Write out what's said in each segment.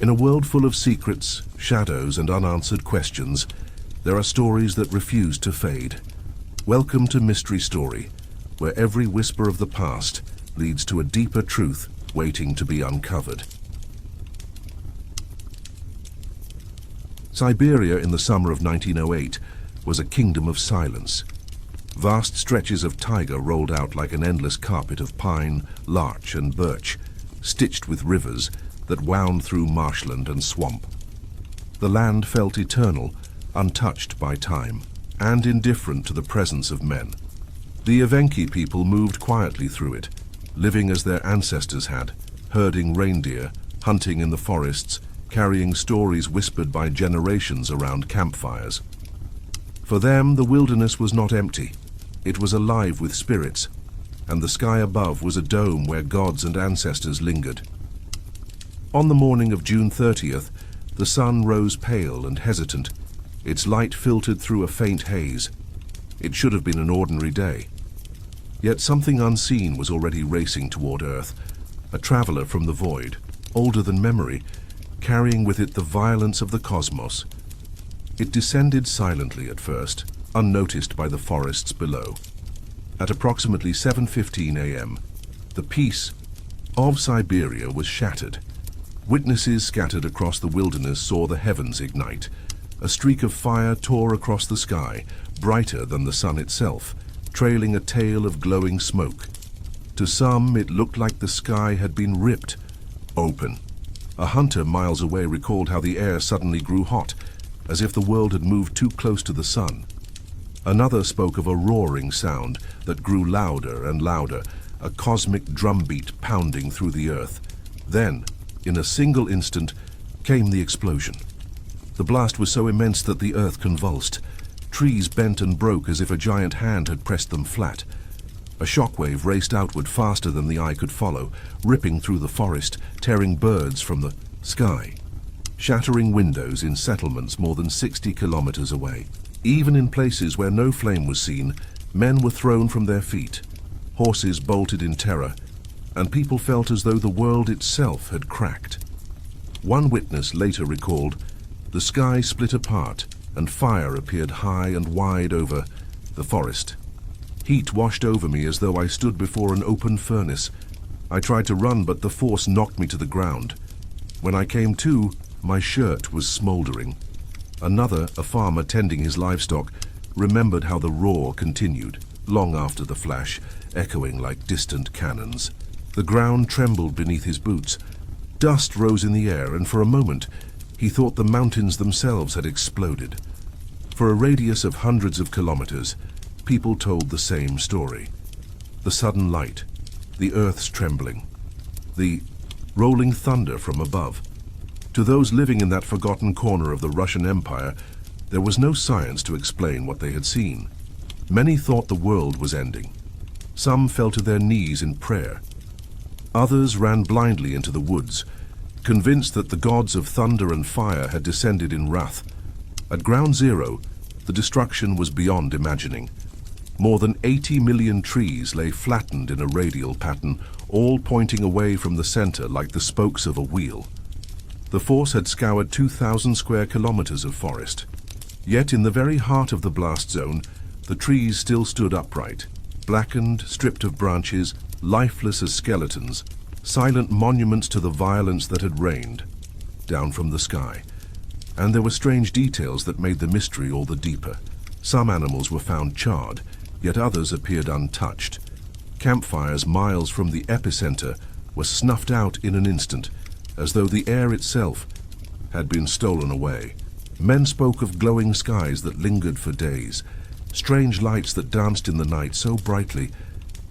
In a world full of secrets, shadows, and unanswered questions, there are stories that refuse to fade. Welcome to Mystery Story, where every whisper of the past leads to a deeper truth waiting to be uncovered. Siberia in the summer of 1908 was a kingdom of silence. Vast stretches of taiga rolled out like an endless carpet of pine, larch, and birch, stitched with rivers that wound through marshland and swamp. The land felt eternal, untouched by time, and indifferent to the presence of men. The Evenki people moved quietly through it, living as their ancestors had, herding reindeer, hunting in the forests, carrying stories whispered by generations around campfires. For them, the wilderness was not empty. It was alive with spirits, and the sky above was a dome where gods and ancestors lingered. On the morning of June 30th, the sun rose pale and hesitant. Its light filtered through a faint haze. It should have been an ordinary day. Yet something unseen was already racing toward Earth, a traveler from the void, older than memory, carrying with it the violence of the cosmos. It descended silently at first, unnoticed by the forests below. At approximately 7:15 a.m., the peace of Siberia was shattered. Witnesses scattered across the wilderness saw the heavens ignite. A streak of fire tore across the sky, brighter than the sun itself, trailing a tail of glowing smoke. To some, it looked like the sky had been ripped open. A hunter miles away recalled how the air suddenly grew hot, as if the world had moved too close to the sun. Another spoke of a roaring sound that grew louder and louder, a cosmic drumbeat pounding through the earth. Then, in a single instant, came the explosion. The blast was so immense that the earth convulsed. Trees bent and broke as if a giant hand had pressed them flat. A shockwave raced outward faster than the eye could follow, ripping through the forest, tearing birds from the sky, shattering windows in settlements more than 60 kilometers away. Even in places where no flame was seen, men were thrown from their feet. Horses bolted in terror, and people felt as though the world itself had cracked. One witness later recalled, "The sky split apart, and fire appeared high and wide over the forest. Heat washed over me as though I stood before an open furnace. I tried to run, but the force knocked me to the ground. When I came to, my shirt was smoldering." Another, a farmer tending his livestock, remembered how the roar continued, long after the flash, echoing like distant cannons. The ground trembled beneath his boots. Dust rose in the air, and for a moment, he thought the mountains themselves had exploded. For a radius of hundreds of kilometers, people told the same story. The sudden light, the earth's trembling, the rolling thunder from above. To those living in that forgotten corner of the Russian Empire, there was no science to explain what they had seen. Many thought the world was ending. Some fell to their knees in prayer. Others ran blindly into the woods, convinced that the gods of thunder and fire had descended in wrath. At ground zero, the destruction was beyond imagining. More than 80 million trees lay flattened in a radial pattern, all pointing away from the center like the spokes of a wheel. The force had scoured 2,000 square kilometers of forest. Yet in the very heart of the blast zone, the trees still stood upright, blackened, stripped of branches, lifeless as skeletons, silent monuments to the violence that had rained down from the sky. And there were strange details that made the mystery all the deeper. Some animals were found charred, yet others appeared untouched. Campfires miles from the epicenter were snuffed out in an instant, as though the air itself had been stolen away. Men spoke of glowing skies that lingered for days, strange lights that danced in the night so brightly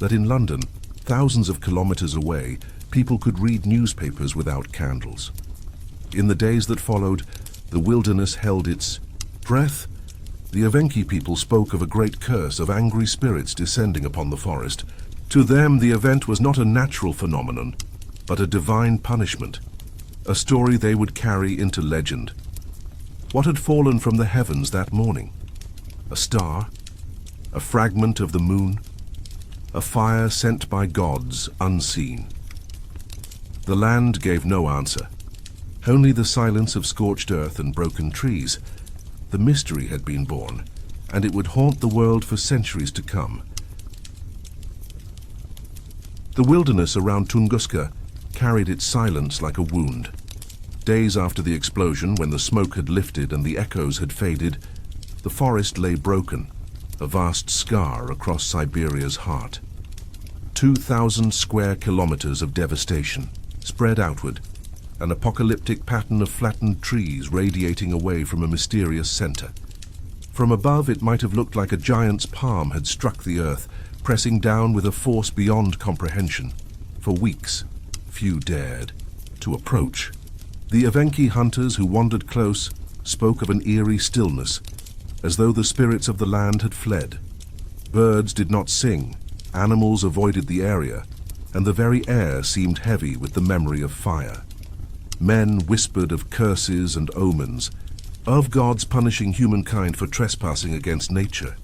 that in London, thousands of kilometers away, people could read newspapers without candles. In the days that followed, the wilderness held its breath. The Evenki people spoke of a great curse of angry spirits descending upon the forest. To them, the event was not a natural phenomenon, but a divine punishment, a story they would carry into legend. What had fallen from the heavens that morning? A star? A fragment of the moon? A fire sent by gods unseen? The land gave no answer. Only the silence of scorched earth and broken trees. The mystery had been born, and it would haunt the world for centuries to come. The wilderness around Tunguska carried its silence like a wound. Days after the explosion, when the smoke had lifted and the echoes had faded, the forest lay broken, a vast scar across Siberia's heart. 2,000 square kilometers of devastation, spread outward, an apocalyptic pattern of flattened trees radiating away from a mysterious center. From above, it might have looked like a giant's palm had struck the earth, pressing down with a force beyond comprehension. For weeks, few dared to approach. The Evenki hunters who wandered close spoke of an eerie stillness, as though the spirits of the land had fled. Birds did not sing, animals avoided the area, and the very air seemed heavy with the memory of fire. Men whispered of curses and omens, of gods punishing humankind for trespassing against nature.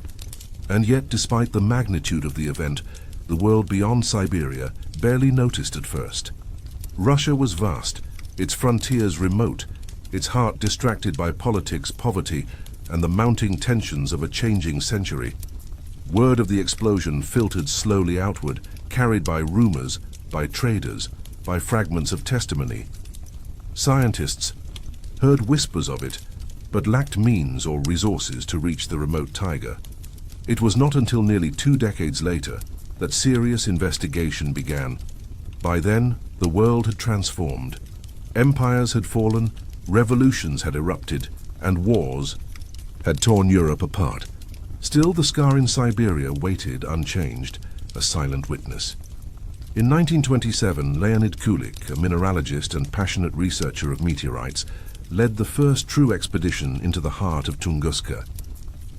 And yet, despite the magnitude of the event, the world beyond Siberia barely noticed at first. Russia was vast, its frontiers remote, its heart distracted by politics, poverty, and the mounting tensions of a changing century. Word of the explosion filtered slowly outward, carried by rumors, by traders, by fragments of testimony. Scientists heard whispers of it, but lacked means or resources to reach the remote taiga. It was not until nearly 2 decades later that serious investigation began. By then, the world had transformed. Empires had fallen, revolutions had erupted, and wars had torn Europe apart. Still, the scar in Siberia waited unchanged, a silent witness. In 1927, Leonid Kulik, a mineralogist and passionate researcher of meteorites, led the first true expedition into the heart of Tunguska.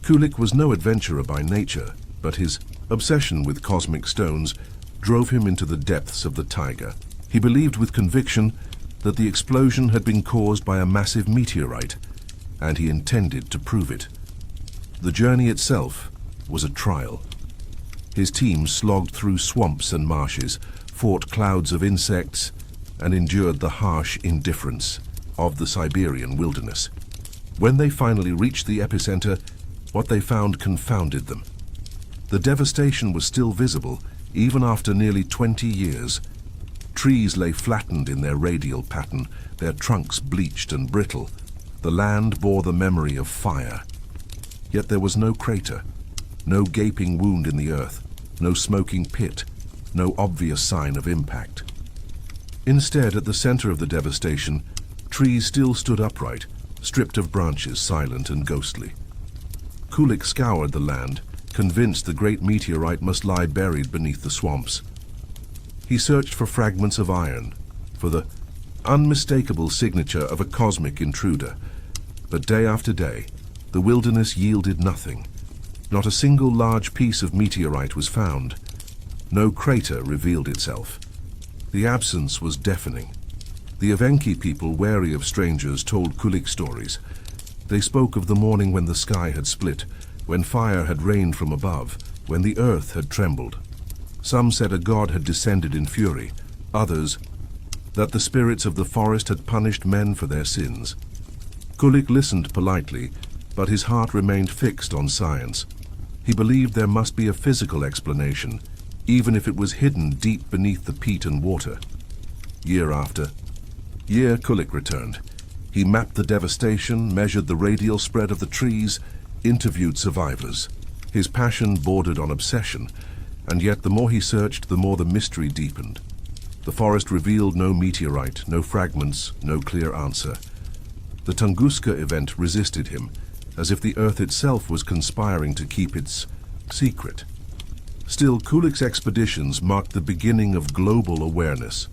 Kulik was no adventurer by nature, but his obsession with cosmic stones drove him into the depths of the taiga. He believed with conviction that the explosion had been caused by a massive meteorite, and he intended to prove it. The journey itself was a trial. His team slogged through swamps and marshes, fought clouds of insects, and endured the harsh indifference of the Siberian wilderness. When they finally reached the epicenter, what they found confounded them. The devastation was still visible, even after nearly 20 years. Trees lay flattened in their radial pattern, their trunks bleached and brittle. The land bore the memory of fire. Yet there was no crater, no gaping wound in the earth, no smoking pit, no obvious sign of impact. Instead, at the center of the devastation, trees still stood upright, stripped of branches, silent and ghostly. Kulik scoured the land, convinced the great meteorite must lie buried beneath the swamps. He searched for fragments of iron, for the unmistakable signature of a cosmic intruder. But day after day, the wilderness yielded nothing. Not a single large piece of meteorite was found. No crater revealed itself. The absence was deafening. The Evenki people, wary of strangers, told Kulik stories. They spoke of the morning when the sky had split, when fire had rained from above, when the earth had trembled. Some said a god had descended in fury, others that the spirits of the forest had punished men for their sins. Kulik listened politely, but his heart remained fixed on science. He believed there must be a physical explanation, even if it was hidden deep beneath the peat and water. Year after year, Kulik returned. He mapped the devastation, measured the radial spread of the trees, interviewed survivors. His passion bordered on obsession, and yet the more he searched, the more the mystery deepened. The forest revealed no meteorite, no fragments, no clear answer. The Tunguska Event resisted him, as if the earth itself was conspiring to keep its secret. Still, Kulik's expeditions marked the beginning of global awareness.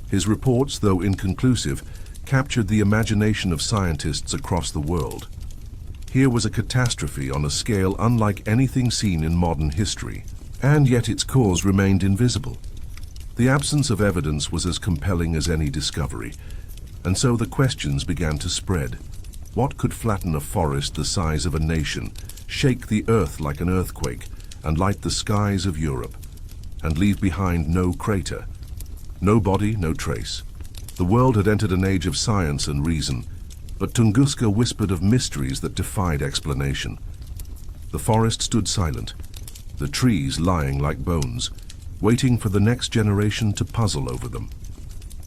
His reports, though inconclusive, captured the imagination of scientists across the world. Here was a catastrophe on a scale unlike anything seen in modern history, and yet its cause remained invisible. The absence of evidence was as compelling as any discovery, and so the questions began to spread. What could flatten a forest the size of a nation, shake the earth like an earthquake, and light the skies of Europe, and leave behind no crater? No body, no trace. The world had entered an age of science and reason, but Tunguska whispered of mysteries that defied explanation. The forest stood silent, the trees lying like bones, waiting for the next generation to puzzle over them.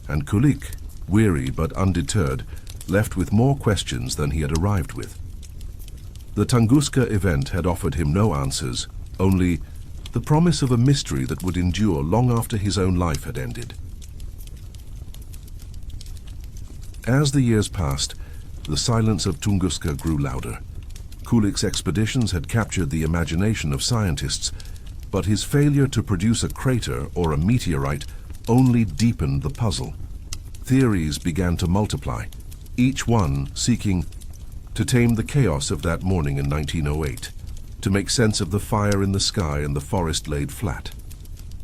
And Kulik, weary but undeterred, left with more questions than he had arrived with. The Tunguska Event had offered him no answers, only the promise of a mystery that would endure long after his own life had ended. As the years passed, the silence of Tunguska grew louder. Kulik's expeditions had captured the imagination of scientists, but his failure to produce a crater or a meteorite only deepened the puzzle. Theories began to multiply, each one seeking to tame the chaos of that morning in 1908, to make sense of the fire in the sky and the forest laid flat.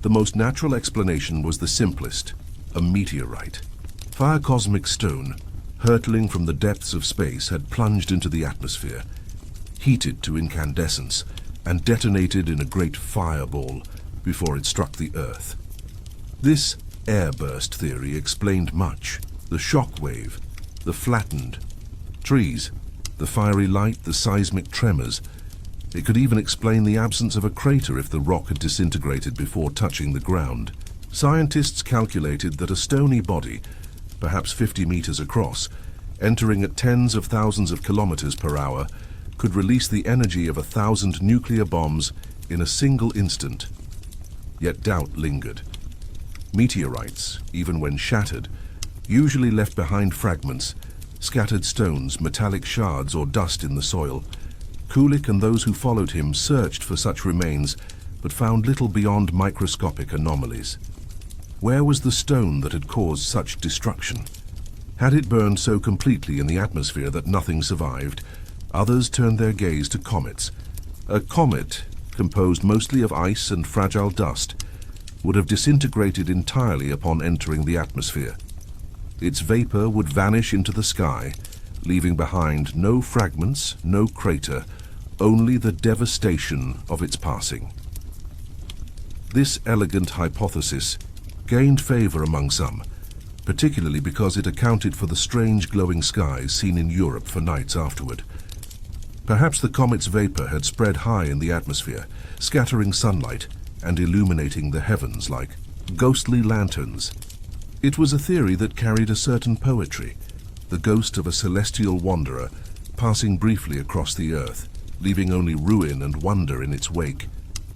The most natural explanation was the simplest, a meteorite. Fire cosmic stone, hurtling from the depths of space, had plunged into the atmosphere, heated to incandescence, and detonated in a great fireball before it struck the Earth. This airburst theory explained much: the shock wave, the flattened trees, the fiery light, the seismic tremors. It could even explain the absence of a crater if the rock had disintegrated before touching the ground. Scientists calculated that a stony body, perhaps 50 meters across, entering at tens of thousands of kilometers per hour, could release the energy of 1,000 nuclear bombs in a single instant. Yet doubt lingered. Meteorites, even when shattered, usually left behind fragments, scattered stones, metallic shards, or dust in the soil. Kulik and those who followed him searched for such remains, but found little beyond microscopic anomalies. Where was the stone that had caused such destruction? Had it burned so completely in the atmosphere that nothing survived? Others turned their gaze to comets. A comet, composed mostly of ice and fragile dust, would have disintegrated entirely upon entering the atmosphere. Its vapor would vanish into the sky, leaving behind no fragments, no crater, only the devastation of its passing. This elegant hypothesis gained favor among some, particularly because it accounted for the strange glowing skies seen in Europe for nights afterward. Perhaps the comet's vapor had spread high in the atmosphere, scattering sunlight and illuminating the heavens like ghostly lanterns. It was a theory that carried a certain poetry, the ghost of a celestial wanderer passing briefly across the earth, leaving only ruin and wonder in its wake.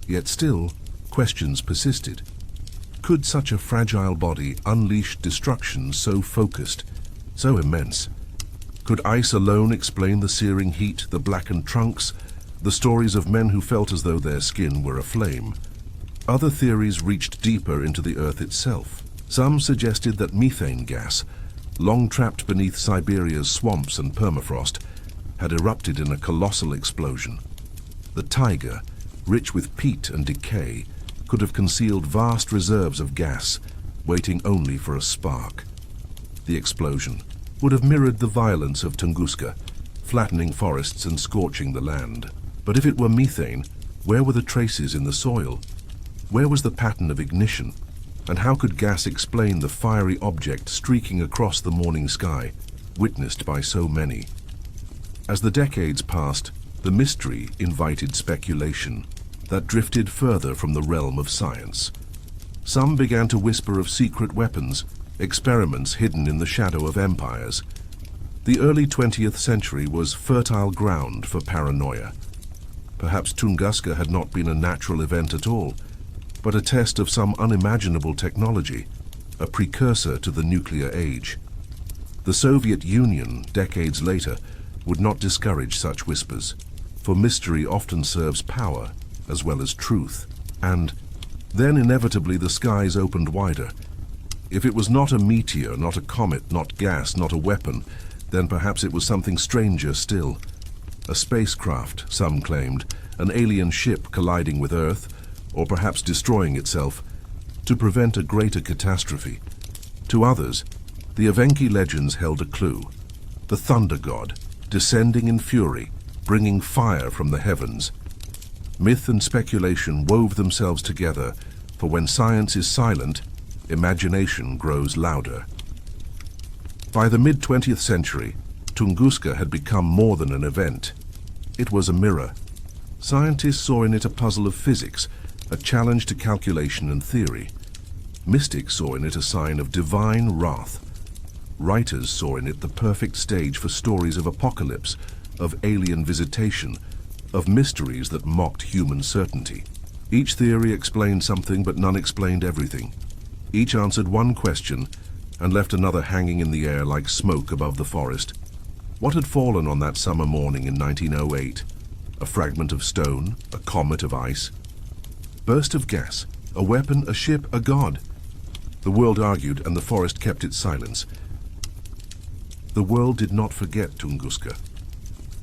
Yet still, questions persisted. Could such a fragile body unleash destruction so focused, so immense? Could ice alone explain the searing heat, the blackened trunks, the stories of men who felt as though their skin were aflame? Other theories reached deeper into the Earth itself. Some suggested that methane gas, long trapped beneath Siberia's swamps and permafrost, had erupted in a colossal explosion. The taiga, rich with peat and decay, could have concealed vast reserves of gas, waiting only for a spark. The explosion would have mirrored the violence of Tunguska, flattening forests and scorching the land. But if it were methane, where were the traces in the soil? Where was the pattern of ignition? And how could gas explain the fiery object streaking across the morning sky, witnessed by so many? As the decades passed, the mystery invited speculation that drifted further from the realm of science. Some began to whisper of secret weapons, experiments hidden in the shadow of empires. The early 20th century was fertile ground for paranoia. Perhaps Tunguska had not been a natural event at all, but a test of some unimaginable technology, a precursor to the nuclear age. The Soviet Union, decades later, would not discourage such whispers, for mystery often serves power as well as truth. And then inevitably the skies opened wider. If it was not a meteor, not a comet, not gas, not a weapon, then perhaps it was something stranger still. A spacecraft, some claimed, an alien ship colliding with Earth, or perhaps destroying itself, to prevent a greater catastrophe. To others, the Evenki legends held a clue: the thunder god, descending in fury, bringing fire from the heavens. Myth and speculation wove themselves together, for when science is silent, imagination grows louder. By the mid-20th century, Tunguska had become more than an event. It was a mirror. Scientists saw in it a puzzle of physics, a challenge to calculation and theory. Mystics saw in it a sign of divine wrath. Writers saw in it the perfect stage for stories of apocalypse, of alien visitation, of mysteries that mocked human certainty. Each theory explained something, but none explained everything. Each answered one question and left another hanging in the air like smoke above the forest. What had fallen on that summer morning in 1908? A fragment of stone, a comet of ice, burst of gas, a weapon, a ship, a god. The world argued and the forest kept its silence. The world did not forget Tunguska.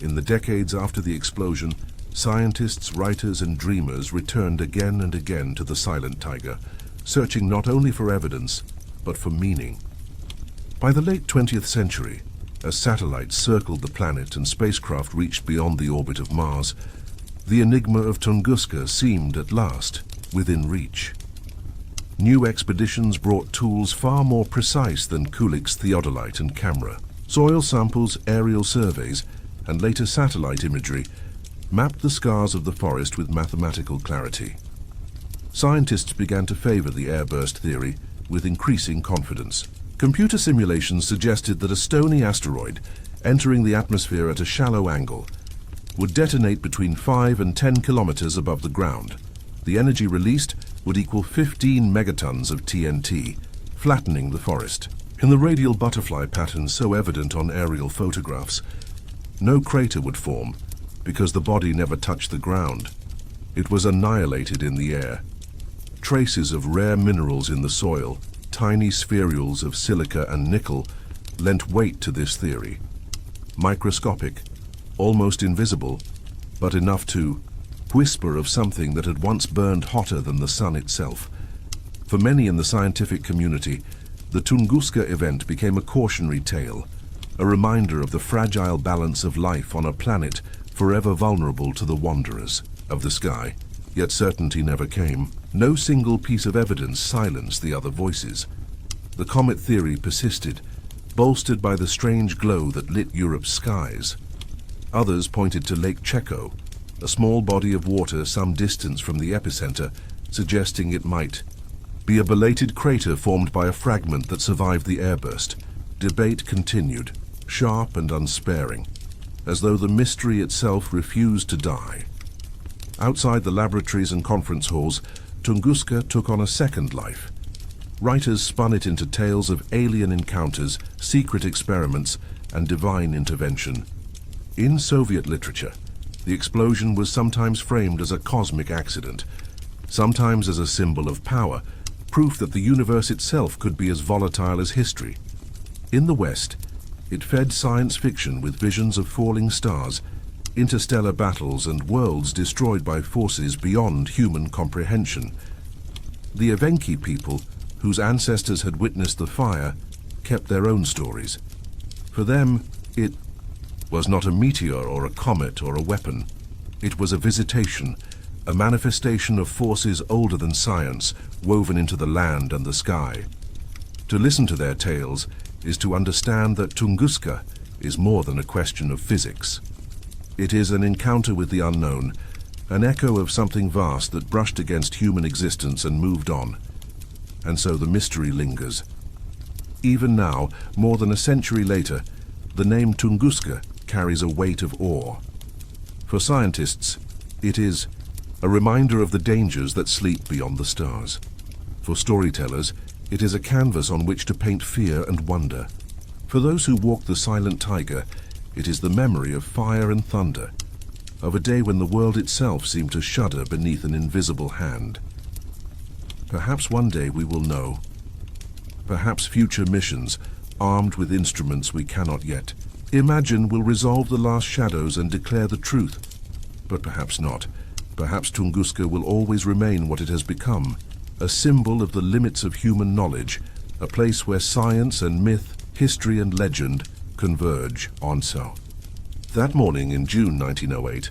In the decades after the explosion, scientists, writers and dreamers returned again and again to the silent tiger, searching not only for evidence, but for meaning. By the late 20th century, as satellites circled the planet and spacecraft reached beyond the orbit of Mars, the enigma of Tunguska seemed at last within reach. New expeditions brought tools far more precise than Kulik's theodolite and camera. Soil samples, aerial surveys, and later satellite imagery mapped the scars of the forest with mathematical clarity. Scientists began to favor the airburst theory with increasing confidence. Computer simulations suggested that a stony asteroid entering the atmosphere at a shallow angle would detonate between 5 and 10 kilometers above the ground. The energy released would equal 15 megatons of TNT, flattening the forest. In the radial butterfly pattern so evident on aerial photographs, no crater would form because the body never touched the ground. It was annihilated in the air. Traces of rare minerals in the soil, tiny spherules of silica and nickel, lent weight to this theory. Microscopic, almost invisible, but enough to whisper of something that had once burned hotter than the sun itself. For many in the scientific community, the Tunguska Event became a cautionary tale, a reminder of the fragile balance of life on a planet forever vulnerable to the wanderers of the sky. Yet certainty never came. No single piece of evidence silenced the other voices. The comet theory persisted, bolstered by the strange glow that lit Europe's skies. Others pointed to Lake Checo, a small body of water some distance from the epicenter, suggesting it might be a belated crater formed by a fragment that survived the airburst. Debate continued, sharp and unsparing, as though the mystery itself refused to die. Outside the laboratories and conference halls, Tunguska took on a second life. Writers spun it into tales of alien encounters, secret experiments, and divine intervention. In Soviet literature, the explosion was sometimes framed as a cosmic accident, sometimes as a symbol of power, proof that the universe itself could be as volatile as history. In the West, it fed science fiction with visions of falling stars, interstellar battles, and worlds destroyed by forces beyond human comprehension. The Evenki people, whose ancestors had witnessed the fire, kept their own stories. For them, it was not a meteor or a comet or a weapon. It was a visitation, a manifestation of forces older than science, woven into the land and the sky. To listen to their tales is to understand that Tunguska is more than a question of physics. It is an encounter with the unknown, an echo of something vast that brushed against human existence and moved on. And so the mystery lingers. Even now, more than a century later, the name Tunguska carries a weight of awe. For scientists, it is a reminder of the dangers that sleep beyond the stars. For storytellers, it is a canvas on which to paint fear and wonder. For those who walk the silent tiger, it is the memory of fire and thunder, of a day when the world itself seemed to shudder beneath an invisible hand. Perhaps one day we will know. Perhaps future missions, armed with instruments we cannot yet imagine, will resolve the last shadows and declare the truth. But perhaps not. Perhaps Tunguska will always remain what it has become, a symbol of the limits of human knowledge, a place where science and myth, history and legend converge on so. That morning in June 1908,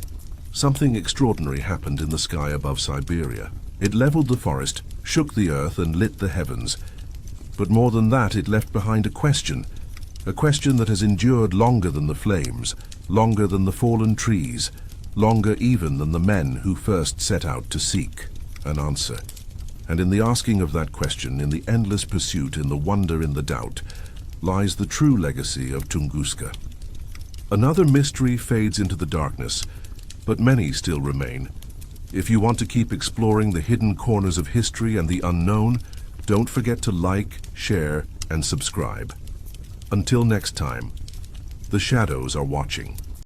something extraordinary happened in the sky above Siberia. It leveled the forest, shook the earth and lit the heavens. But more than that, it left behind a question. A question that has endured longer than the flames, longer than the fallen trees, longer even than the men who first set out to seek an answer. And in the asking of that question, in the endless pursuit, in the wonder, in the doubt, lies the true legacy of Tunguska. Another mystery fades into the darkness, but many still remain. If you want to keep exploring the hidden corners of history and the unknown, don't forget to like, share, and subscribe. Until next time, the shadows are watching.